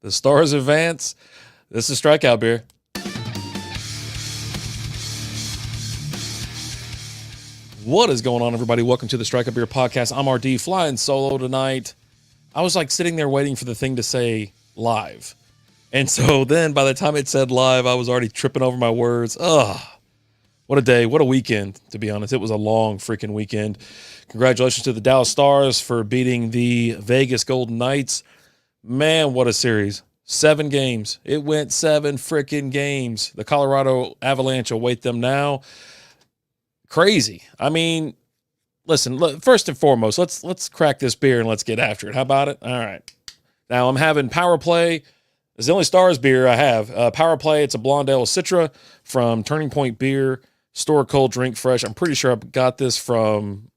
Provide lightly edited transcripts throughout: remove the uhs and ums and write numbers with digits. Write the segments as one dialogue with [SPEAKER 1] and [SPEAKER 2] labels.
[SPEAKER 1] The Stars advance. This is Strikeout Beer. What is going on, everybody? Welcome to the Strikeout Beer podcast. I'm RD, flying solo tonight. I was like sitting there waiting for the thing to say live. And so then by the time it said live, I was already tripping over my words. Ugh. What a day. What a weekend, to be honest. It was a long freaking weekend. Congratulations to the Dallas Stars for beating the Vegas Golden Knights. Man, what a series. 7 games. It went 7 freaking games. The Colorado Avalanche await them now. Crazy. I mean, listen, first and foremost, let's crack this beer and let's get after it. How about it? All right. Now I'm having Power Play. It's the only Stars beer I have. Power Play, it's a Blonde Ale Citra from Turning Point Beer. Store cold, drink fresh. I'm pretty sure I got this from,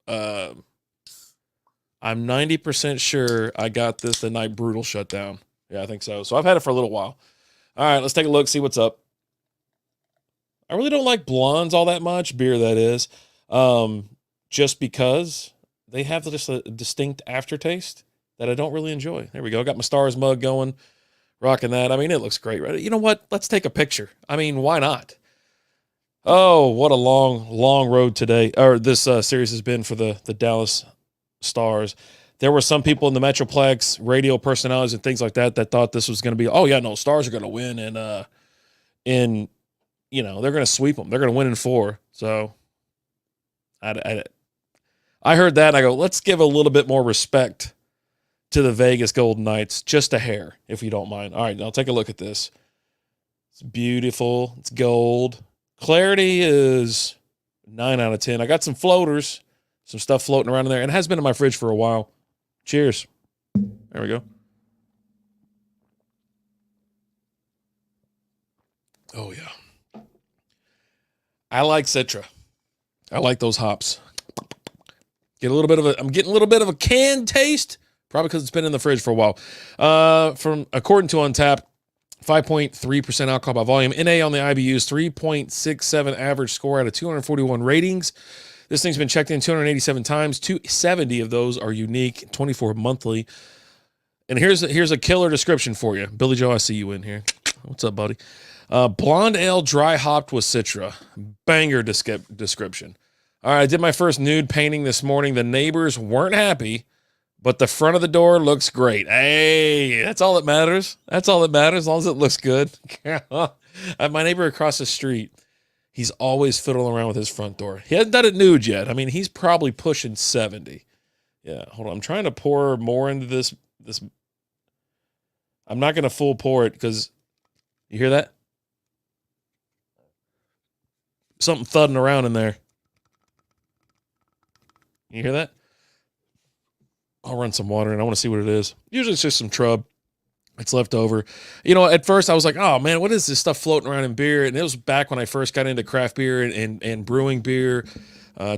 [SPEAKER 1] I'm 90% sure I got this the night Brutal shut down. Yeah, I think so. So I've had it for a little while. All right, let's take a look, see what's up. I really don't like blondes all that much, beer that is, just because they have just a distinct aftertaste that I don't really enjoy. There we go. I got my Stars mug going, rocking that. I mean, it looks great, right? You know what? Let's take a picture. I mean, why not? Oh, what a long road today, or this series has been for the Dallas Stars. There were some people in the Metroplex, radio personalities and things like that thought this was going to be, oh yeah, no, Stars are going to win, and you know, they're going to sweep them. They're going to win in 4. So I heard that and I go, let's give a little bit more respect to the Vegas Golden Knights, just a hair, if you don't mind. All right, now take a look at this. It's beautiful. It's gold. Clarity is 9 out of 10. I got some floaters, some stuff floating around in there, and it has been in my fridge for a while. Cheers. There we go. Oh, yeah. I like Citra. I like those hops. I'm getting a little bit of a canned taste, probably because it's been in the fridge for a while. According to Untappd, 5.3% alcohol by volume. NA on the IBUs, 3.67 average score out of 241 ratings. This thing's been checked in 287 times. 270 of those are unique, 24 monthly. And here's a killer description for you. Billy Joe, I see you in here. What's up, buddy? Blonde ale dry hopped with Citra. Banger description. All right, I did my first nude painting this morning. The neighbors weren't happy, but the front of the door looks great. Hey, that's all that matters. That's all that matters, as long as it looks good. My neighbor across the street, he's always fiddling around with his front door. He hasn't done it nude yet. I mean, he's probably pushing 70. Yeah, hold on. I'm trying to pour more into this. I'm not going to full pour it because, you hear that? Something thudding around in there. You hear that? I'll run some water and I want to see what it is. Usually it's just some Trub. It's left over. You know, at first I was like, oh man, what is this stuff floating around in beer? And it was back when I first got into craft beer and brewing beer,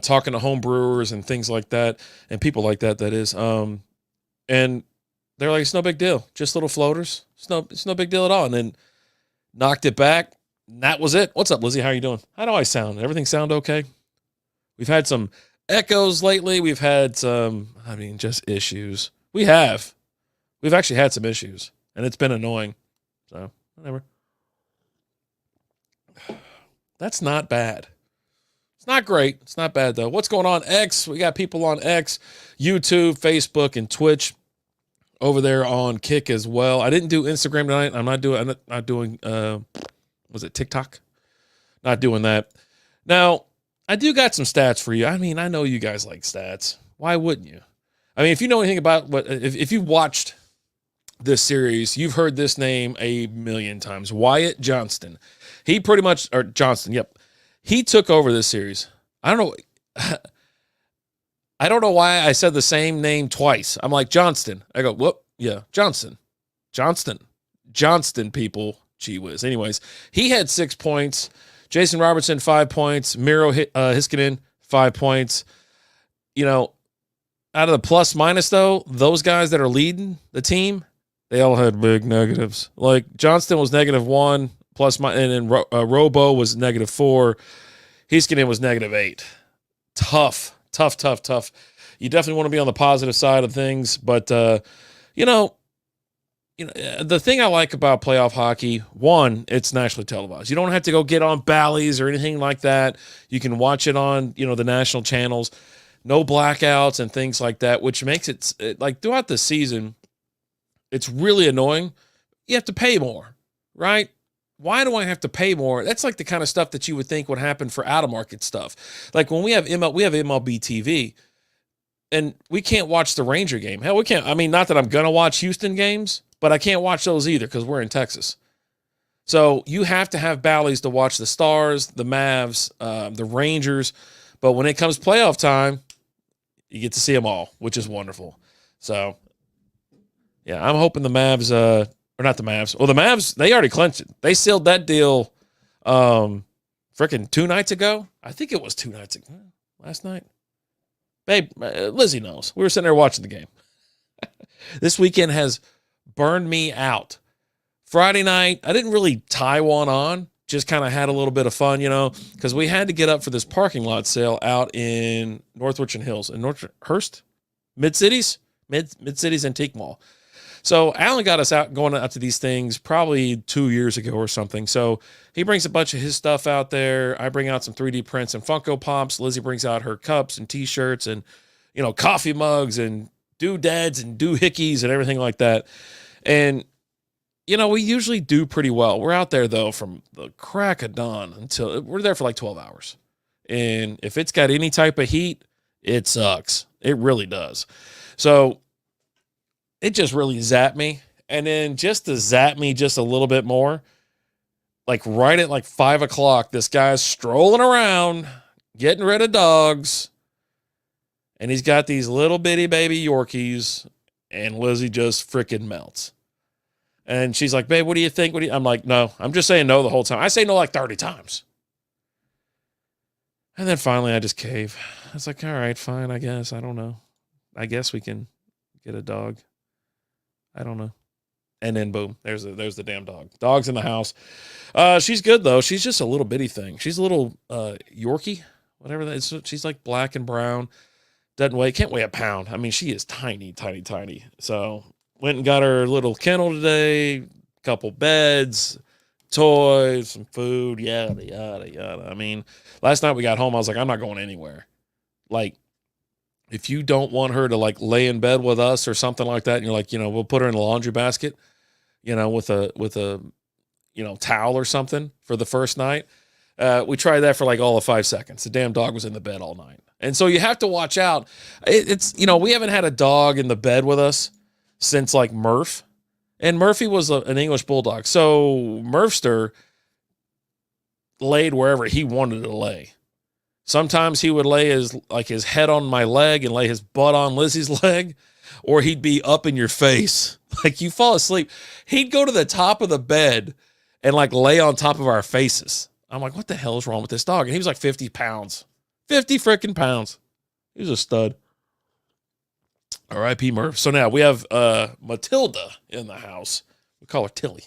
[SPEAKER 1] talking to home brewers and things like that, and people like that is. And they're like, it's no big deal. Just little floaters. It's no big deal at all. And then knocked it back. And that was it. What's up, Lizzie? How are you doing? How do I sound? Everything sound okay? We've had some echoes lately. We've had some, just issues. We've actually had some issues, and it's been annoying. So, whatever. That's not bad. It's not great. It's not bad, though. What's going on, X? We got people on X, YouTube, Facebook, and Twitch over there on Kick as well. I didn't do Instagram tonight. I'm not doing, was it TikTok? Not doing that. Now, I do got some stats for you. I mean, I know you guys like stats. Why wouldn't you? I mean, if you know anything about if you've watched this series, you've heard this name a million times. Wyatt Johnston. He pretty much, or Johnston, yep. He took over this series. I don't know why I said the same name twice. I'm like, Johnston. I go, whoop, yeah, Johnston, people. Gee whiz. Anyways, he had 6 points. Jason Robertson, 5 points. Miro Heiskanen, 5 points. You know, out of the plus minus, though, those guys that are leading the team, they all had big negatives. Like Johnston was -1, and then Robo was -4. Heiskanen was -8. Tough. You definitely want to be on the positive side of things, but you know, the thing I like about playoff hockey, one, it's nationally televised. You don't have to go get on Bally's or anything like that. You can watch it on, the national channels. No blackouts and things like that, which makes it like throughout the season, it's really annoying. You have to pay more, right? Why do I have to pay more? That's like the kind of stuff that you would think would happen for out of market stuff. Like when we have MLB TV, and we can't watch the Ranger game. Hell, we can't. I mean, not that I'm gonna watch Houston games, but I can't watch those either because we're in Texas. So you have to have Bally's to watch the Stars, the Mavs, the Rangers. But when it comes playoff time, you get to see them all, which is wonderful. So, yeah, I'm hoping the Mavs, or not the Mavs. Well, the Mavs, they already clinched it. They sealed that deal freaking 2 nights ago. I think it was 2 nights ago. Last night. Babe, Lizzie knows. We were sitting there watching the game. This weekend has burned me out. Friday night, I didn't really tie one on. Just kind of had a little bit of fun, because we had to get up for this parking lot sale out in North Richland Hills, in Hurst, Mid-Cities Antique Mall. So Alan got us going out to these things probably 2 years ago or something. So he brings a bunch of his stuff out there. I bring out some 3D prints and Funko Pops. Lizzie brings out her cups and T-shirts and, coffee mugs and doodads and doohickeys and everything like that. And we usually do pretty well. We're out there, though, from the crack of dawn until we're there for like 12 hours. And if it's got any type of heat, it sucks. It really does. So it just really zapped me. And then just to zap me just a little bit more, like right at like 5 o'clock, this guy's strolling around, getting rid of dogs. And he's got these little bitty baby Yorkies. And Lizzie just freaking melts. And she's like, babe, what do you think? I'm like, no, I'm just saying no the whole time. I say no like 30 times. And then finally I just cave. I was like, all right, fine, I guess. I don't know. I guess we can get a dog. I don't know. And then boom, there's the damn dog. Dog's in the house. She's good though. She's just a little bitty thing. She's a little Yorkie, whatever that is. She's like black and brown. Can't weigh a pound. I mean, she is tiny, tiny, tiny. So went and got her little kennel today, couple beds, toys, some food, yada, yada, yada. I mean, last night we got home, I was like, I'm not going anywhere. Like, if you don't want her to like lay in bed with us or something like that, and you're like, we'll put her in a laundry basket, with a towel or something for the first night. We tried that for like all of 5 seconds. The damn dog was in the bed all night. And so you have to watch out. It's we haven't had a dog in the bed with us since like Murph, and Murphy was an English bulldog. So Murphster laid wherever he wanted to lay. Sometimes he would lay his head on my leg and lay his butt on Lizzie's leg, or he'd be up in your face. Like you fall asleep. He'd go to the top of the bed and like lay on top of our faces. I'm like, what the hell is wrong with this dog? And he was like 50 pounds, 50 freaking pounds. He was a stud. R.I.P. Murph. So now we have Matilda in the house. We call her Tilly.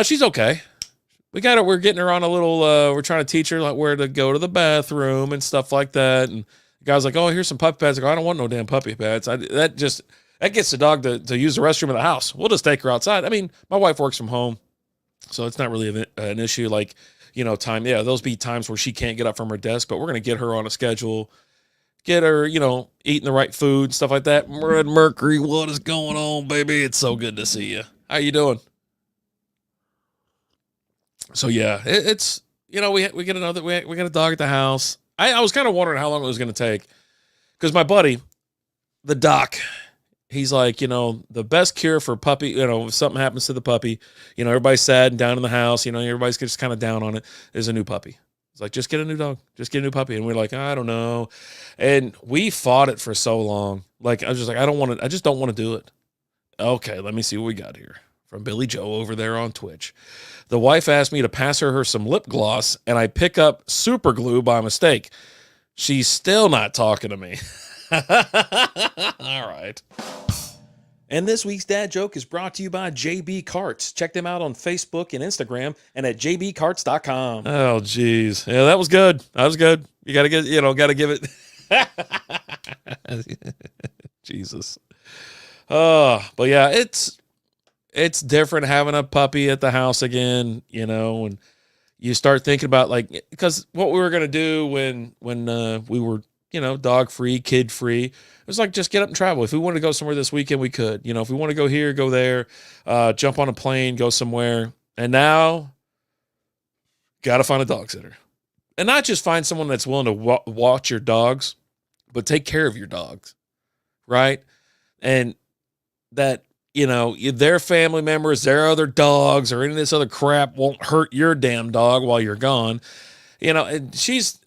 [SPEAKER 1] She's okay. We're getting her on a little, we're trying to teach her like where to go to the bathroom and stuff like that. And the guy's like, oh, here's some puppy pads. I go, I don't want no damn puppy pads. That gets the dog to use the restroom in the house. We'll just take her outside. I mean, my wife works from home, so it's not really an issue. Like, time. Yeah, those be times where she can't get up from her desk, but we're going to get her on a schedule. Get her, eating the right food, stuff like that. Red Mercury, what is going on, baby? It's so good to see you. How you doing? So yeah, it's we get we got a dog at the house. I was kind of wondering how long it was going to take, because my buddy, the doc, he's like, the best cure for puppy, if something happens to the puppy, everybody's sad and down in the house, everybody's just kind of down on it, is a new puppy. It's like, just get a new dog, just get a new puppy. And we're like, I don't know. And we fought it for so long. Like, I was just like, I just don't want to do it. Okay, let me see what we got here from Billy Joe over there on Twitch. The wife asked me to pass her some lip gloss, and I pick up super glue by mistake. She's still not talking to me. All right. And this week's dad joke is brought to you by JB Carts. Check them out on Facebook and Instagram and at jbcarts.com. Oh, geez. Yeah, that was good. That was good. You got to give it. Jesus. But yeah, it's different having a puppy at the house again, and you start thinking about because what we were going to do when we were, dog free, kid free, it was like, just get up and travel. If we wanted to go somewhere this weekend, we could, if we want to go here, go there, jump on a plane, go somewhere. And now got to find a dog sitter, and not just find someone that's willing to watch your dogs, but take care of your dogs. Right. And that, their family members, their other dogs, or any of this other crap won't hurt your damn dog while you're gone. And she's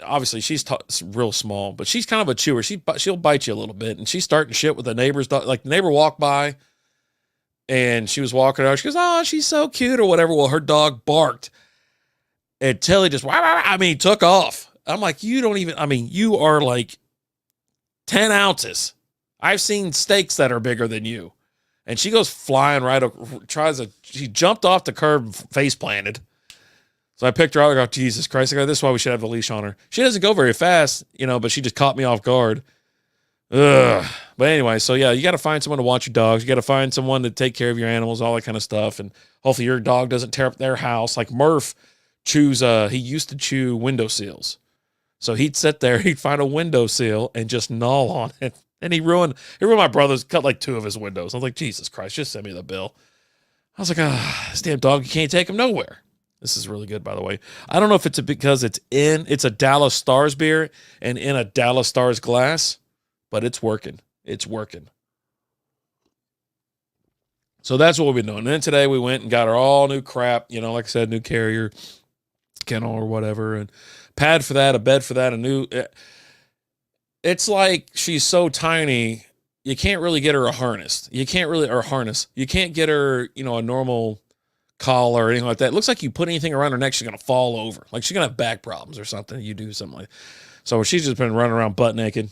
[SPEAKER 1] real small, but she's kind of a chewer. She'll bite you a little bit, and she's starting shit with the neighbor's dog. Like, the neighbor walked by, and she was walking out. She goes, "Oh, she's so cute," or whatever. Well, her dog barked, and Tilly just, took off. I'm like, you are like 10 ounces. I've seen steaks that are bigger than you. And she goes flying she jumped off the curb, face planted. So I picked her up. I go, Jesus Christ. I go, this is why we should have the leash on her. She doesn't go very fast, but she just caught me off guard. Ugh. But anyway, so yeah, you got to find someone to watch your dogs. You got to find someone to take care of your animals, all that kind of stuff. And hopefully your dog doesn't tear up their house. Like Murph he used to chew windowsills. So he'd sit there, he'd find a windowsill and just gnaw on it. And he ruined my brother's, cut like 2 of his windows. I was like, Jesus Christ, just send me the bill. I was like, this damn dog, you can't take him nowhere. This is really good, by the way. I don't know if it's because it's a Dallas Stars beer and in a Dallas Stars glass, but it's working. It's working. So that's what we've been doing. And then today we went and got her all new crap, like I said, new carrier, kennel or whatever, and pad for that, a bed for that, a new... It's like she's so tiny, you can't really get her a harness. You can't get her, a normal collar or anything like that. It looks like you put anything around her neck, she's going to fall over. Like she's going to have back problems or something. You do something like that. So she's just been running around butt naked.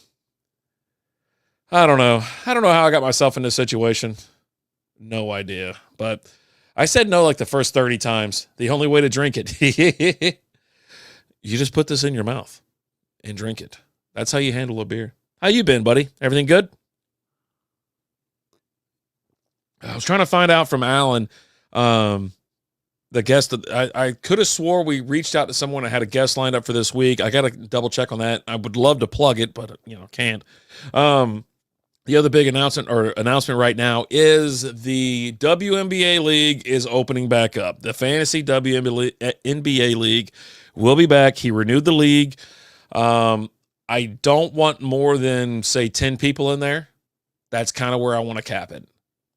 [SPEAKER 1] I don't know how I got myself in this situation. No idea. But I said no like the first 30 times. The only way to drink it, you just put this in your mouth and drink it. That's how you handle a beer. How you been, buddy? Everything good? I was trying to find out from Alan, the guest. I could have swore we reached out to someone. I had a guest lined up for this week. I got to double check on that. I would love to plug it, but can't. The other big announcement right now is the WNBA League is opening back up. The Fantasy WNBA League will be back. He renewed the league. I don't want more than, say, 10 people in there. That's kind of where I want to cap it,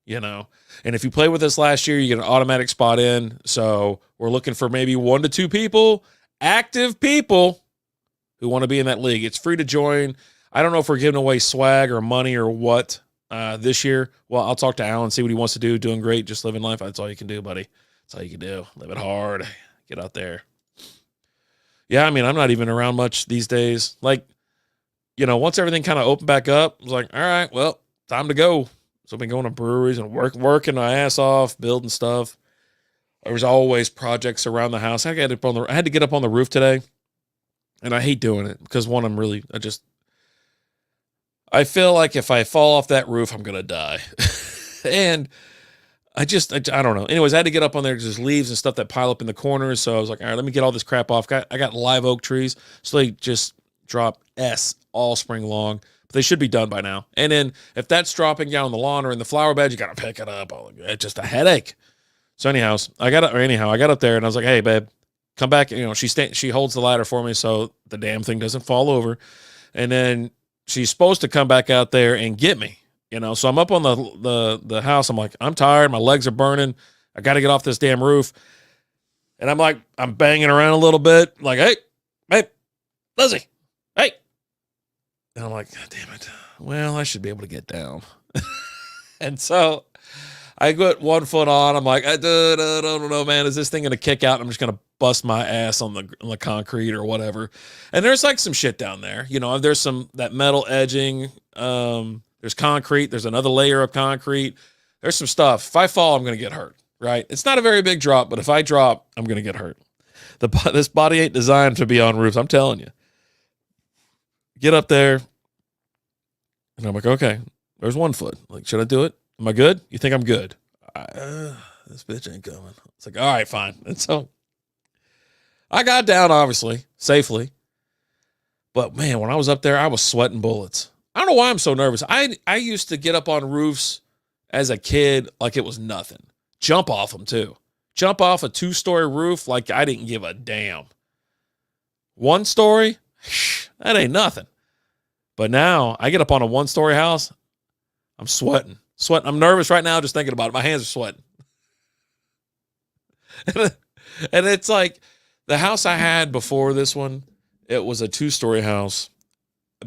[SPEAKER 1] And if you played with us last year, you get an automatic spot in. So we're looking for maybe 1 to 2 people, active people who want to be in that league. It's free to join. I don't know if we're giving away swag or money or what this year. Well, I'll talk to Alan, see what he wants to do. Doing great, just living life. That's all you can do, buddy. That's all you can do. Live it hard. Get out there. Yeah, I'm not even around much these days. Like, once everything kind of opened back up, I was like, all right, well, time to go. So I've been going to breweries and working my ass off, building stuff. There was always projects around the house. I had to get up on the roof today, and I hate doing it because one, I feel like if I fall off that roof, I'm gonna die, and I don't know. Anyways, I had to get up on there because there's leaves and stuff that pile up in the corners. So I was like, all right, let me get all this crap off. I got live oak trees, so they just drop all spring long. But they should be done by now. And then if that's dropping down the lawn or in the flower bed, you got to pick it up. It's just a headache. So anyhow, I got up there and I was like, hey, babe, come back. She holds the ladder for me so the damn thing doesn't fall over. And then she's supposed to come back out there and get me. So I'm up on the house. I'm like, I'm tired. My legs are burning. I got to get off this damn roof. And I'm banging around a little bit. Like, hey, Lizzie, hey. And I'm like, God damn it. Well, I should be able to get down. And so I put 1 foot on. I'm like, I don't know, man. Is this thing going to kick out? I'm just going to bust my ass on the concrete or whatever. And there's like some shit down there. There's that metal edging. There's concrete. There's another layer of concrete. There's some stuff. If I fall, I'm going to get hurt, right? It's not a very big drop, but if I drop, I'm going to get hurt. This body ain't designed to be on roofs. I'm telling you. Get up there. And I'm like, okay, there's 1 foot. Like, should I do it? Am I good? You think I'm good? this bitch ain't coming. It's like, all right, fine. And so I got down, obviously, safely. But man, when I was up there, I was sweating bullets. I don't know why I'm so nervous. I used to get up on roofs as a kid like it was nothing. Jump off them too. Jump off a 2-story roof like I didn't give a damn. 1 story, that ain't nothing. But now I get up on a 1-story house, I'm sweating. I'm nervous right now just thinking about it. My hands are sweating. And it's like the house I had before this one, it was a 2-story house,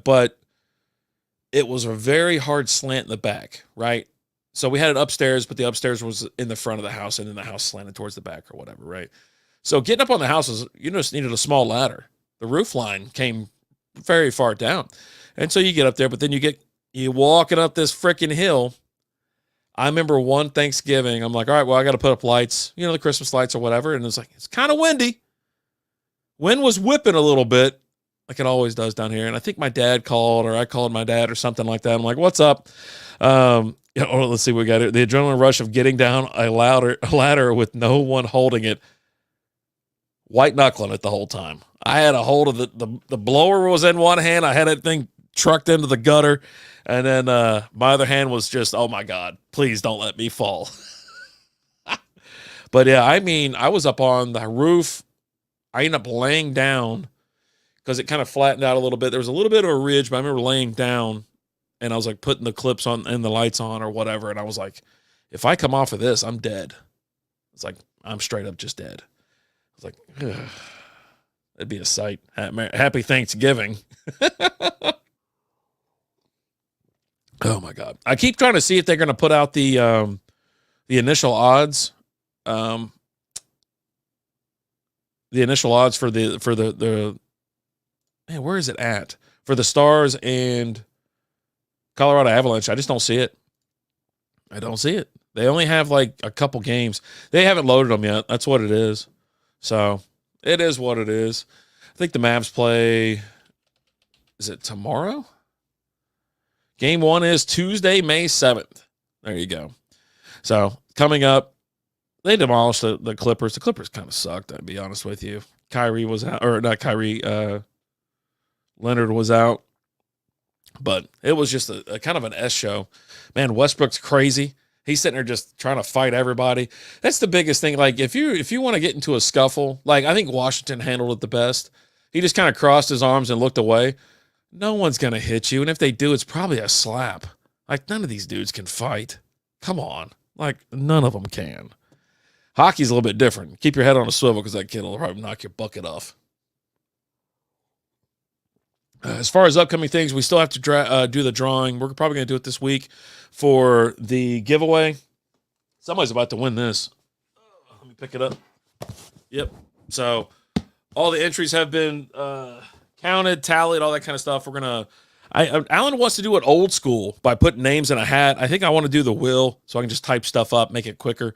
[SPEAKER 1] but it was a very hard slant in the back, right? So we had it upstairs, but the upstairs was in the front of the house, and then the house slanted towards the back or whatever, right? So getting up on the house was, you just needed a small ladder. The roof line came very far down. And so you get up there, but then you walking up this freaking hill. I remember one Thanksgiving, I'm like, all right, well, I got to put up lights, the Christmas lights or whatever. And it's like, it's kind of windy. Wind was whipping a little bit, like it always does down here. And I think my dad called, or I called my dad or something like that. I'm like, what's up? Let's see what we got here. The adrenaline rush of getting down a ladder with no one holding it. White knuckling it the whole time. I had a hold of the blower was in one hand. I had that thing trucked into the gutter. And then my other hand was just, oh my God, please don't let me fall. But yeah, I was up on the roof. I ended up laying down because it kind of flattened out a little bit. There was a little bit of a ridge, but I remember laying down and I was like putting the clips on and the lights on or whatever. And I was like, if I come off of this, I'm dead. It's like, I'm straight up just dead. I was like, ugh. That'd be a sight. Happy Thanksgiving. Oh my God. I keep trying to see if they're going to put out the initial odds. The initial odds for the man, where is it at? For the Stars and Colorado Avalanche. I just don't see it. I don't see it. They only have like a couple games. They haven't loaded them yet. That's what it is. So it is what it is. I think the Mavs play, is it tomorrow? Game 1 is Tuesday, May 7th. There you go. So coming up, they demolished the Clippers. The Clippers kind of sucked, I'd be honest with you. Kyrie was out, or not Kyrie, Leonard was out. But it was just a kind of an S show. Man, Westbrook's crazy. He's sitting there just trying to fight everybody. That's the biggest thing. Like, if you want to get into a scuffle, like I think Washington handled it the best. He just kind of crossed his arms and looked away. No one's going to hit you. And if they do, it's probably a slap. Like, none of these dudes can fight. Come on. Like, none of them can. Hockey's a little bit different. Keep your head on a swivel because that kid will probably knock your bucket off. As far as upcoming things, we still have to do the drawing. We're probably going to do it this week for the giveaway. Somebody's about to win this. Let me pick it up. Yep. So all the entries have been counted, tallied, all that kind of stuff. We're going to... Alan wants to do it old school by putting names in a hat. I think I want to do the wheel so I can just type stuff up, make it quicker.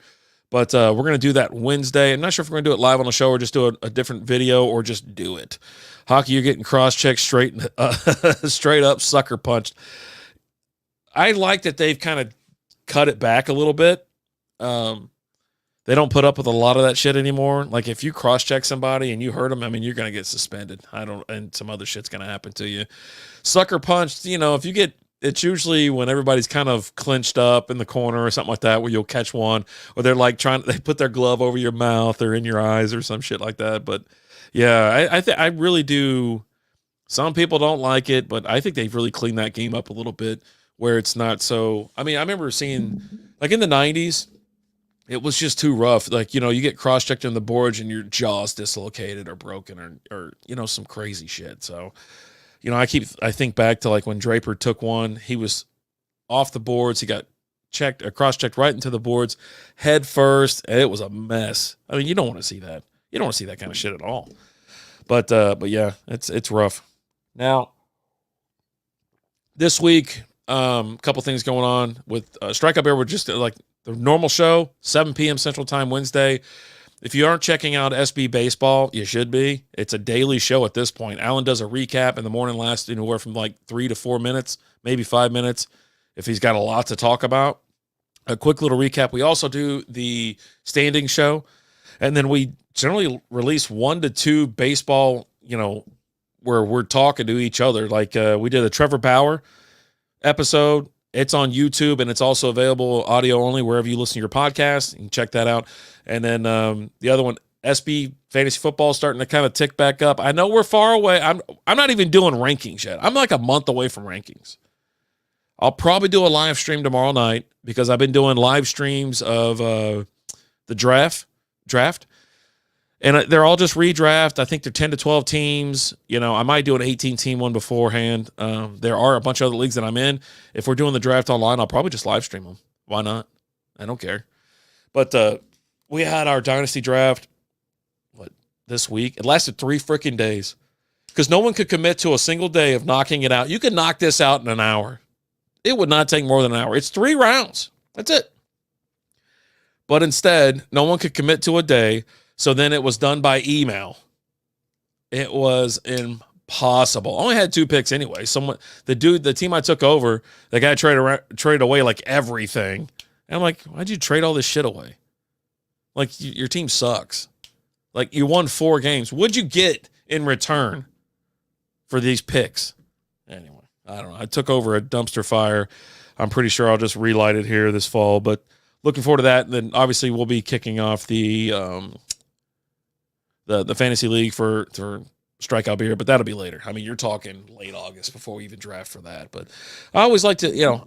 [SPEAKER 1] But we're going to do that Wednesday. I'm not sure if we're going to do it live on the show or just do a different video or just do it. Hockey, you're getting cross-checked straight up, sucker punched. I like that they've kind of cut it back a little bit. They don't put up with a lot of that shit anymore. Like, if you cross-check somebody and you hurt them, I mean, you're going to get suspended. And some other shit's going to happen to you. Sucker punched, if you get... It's usually when everybody's kind of clinched up in the corner or something like that where you'll catch one, or they're like they put their glove over your mouth or in your eyes or some shit like that. But yeah, I really do. Some people don't like it, but I think they've really cleaned that game up a little bit where it's not so. I mean, I remember seeing like in the 90s, it was just too rough. Like, you get cross-checked in the boards and your jaw's dislocated or broken or some crazy shit. So, I think back to like when Draper took one, he was off the boards. He got cross-checked right into the boards head first. And it was a mess. I mean, you don't want to see that. You don't want to see that kind of shit at all. But yeah, it's rough. Now, this week, a couple things going on with Strike Up Air. We're just like the normal show, 7 p.m. Central Time Wednesday. If you aren't checking out SB Baseball, you should be. It's a daily show at this point. Alan does a recap in the morning, lasts anywhere from like 3 to 4 minutes, maybe 5 minutes, if he's got a lot to talk about. a quick little recap. We also do the standing show, and then we generally release 1 to 2 baseball, where we're talking to each other. Like we did a Trevor Bauer episode. It's on YouTube, and it's also available audio only wherever you listen to your podcast. You can check that out. And then the other one, SB Fantasy Football, starting to kind of tick back up. I know we're far away. I'm not even doing rankings yet. I'm like a month away from rankings. I'll probably do a live stream tomorrow night because I've been doing live streams of the draft. And they're all just redraft. I think they're 10 to 12 teams. I might do an 18-team one beforehand. There are a bunch of other leagues that I'm in. If we're doing the draft online, I'll probably just live stream them. Why not? I don't care. But we had our dynasty draft, this week? It lasted 3 freaking days because no one could commit to a single day of knocking it out. You could knock this out in an hour. It would not take more than an hour. It's 3 rounds. That's it. But instead, no one could commit to a day. So then it was done by email. It was impossible. I only had 2 picks anyway. The team I took over, the guy traded away like everything. And I'm like, why'd you trade all this shit away? Like, your team sucks. Like, you won 4 games. What'd you get in return for these picks? Anyway, I don't know. I took over a dumpster fire. I'm pretty sure I'll just relight it here this fall. But looking forward to that. And then obviously we'll be kicking off the fantasy league for Strikeout Beer, but that'll be later. I mean, you're talking late August before we even draft for that. But I always like to,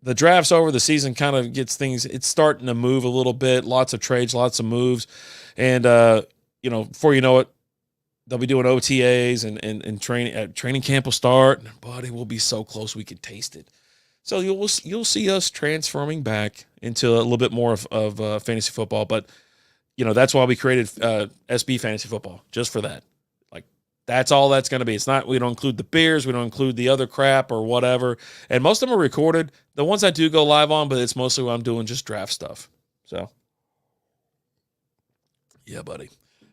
[SPEAKER 1] the draft's over, the season kind of gets things, it's starting to move a little bit. Lots of trades, lots of moves. And, before you know it, they'll be doing OTAs and training camp will start. And buddy, we'll be so close we can taste it. So you'll see us transforming back into a little bit more of fantasy football. But, that's why we created SB Fantasy Football, just for that. Like, that's all that's going to be. It's not, we don't include the beers, we don't include the other crap or whatever. And most of them are recorded. The ones I do go live on, but it's mostly when I'm doing just draft stuff. So, yeah, buddy.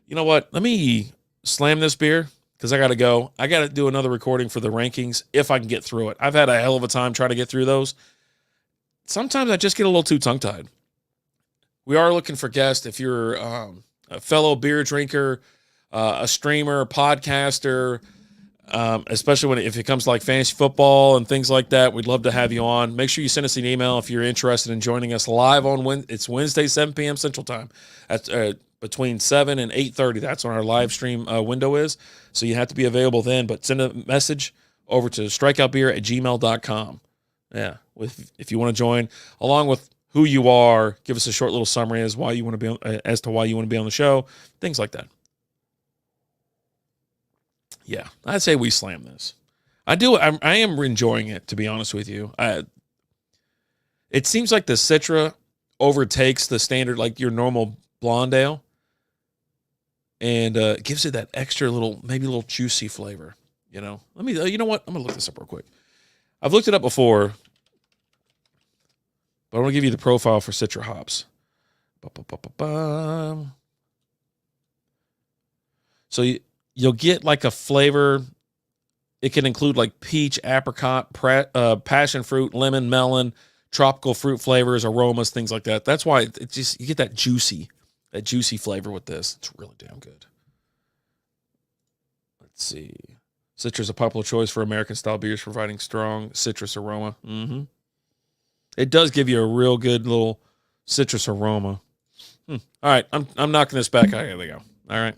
[SPEAKER 1] You know what? Let me slam this beer because I got to go. I got to do another recording for the rankings if I can get through it. I've had a hell of a time trying to get through those. Sometimes I just get a little too tongue-tied. We are looking for guests. If you're a fellow beer drinker, a streamer, a podcaster, especially if it comes to like fantasy football and things like that, we'd love to have you on. Make sure you send us an email if you're interested in joining us live on it's Wednesday, 7 p.m. Central Time. That's between 7 and 8:30. That's when our live stream window is. So you have to be available then. But send a message over to strikeoutbeer@gmail.com. Yeah, if you want to join, along with who you are, give us a short little summary as to why you want to be on the show, things like that. Yeah, I'd say we slam this. I am enjoying it, to be honest with you. It seems like the Citra overtakes the standard, like your normal blonde ale, and gives it that extra maybe a little juicy flavor. You know what? I'm gonna look this up real quick. I've looked it up before, but I want to give you the profile for Citra hops. So you'll get like a flavor. It can include like peach, apricot, passion fruit, lemon, melon, tropical fruit flavors, aromas, things like that. That's why you get that juicy flavor with this. It's really damn good. Let's see. Citra is a popular choice for American-style beers, providing strong citrus aroma. Mm-hmm. It does give you a real good little citrus aroma. All right, I'm knocking this back. Here we go. All right.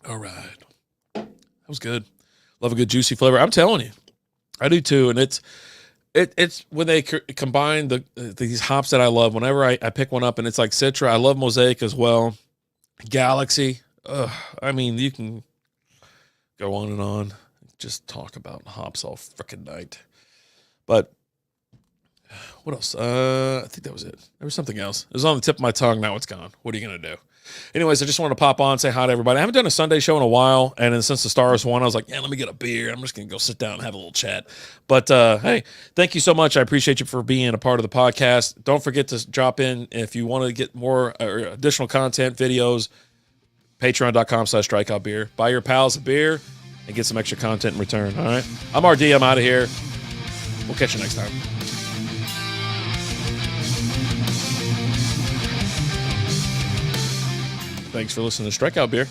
[SPEAKER 1] All right. That was good. Love a good juicy flavor. I'm telling you, I do too. And it's when they combine these hops that I love. Whenever I pick one up, and it's like Citra. I love Mosaic as well. Galaxy. I mean, you can go on and on. Just talk about hops all freaking night. But what else? I think that was it. There was something else. It was on the tip of my tongue. Now it's gone. What are you going to do? Anyways, I just wanted to pop on, say hi to everybody. I haven't done a Sunday show in a while. And then since the Stars won, I was like, yeah, let me get a beer. I'm just going to go sit down and have a little chat. But hey, thank you so much. I appreciate you for being a part of the podcast. Don't forget to drop in if you want to get more or additional content, videos, patreon.com/strikeoutbeer. Buy your pals a beer. and get some extra content in return. All right. I'm RD. I'm out of here. We'll catch you next time. Thanks for listening to Strikeout Beer.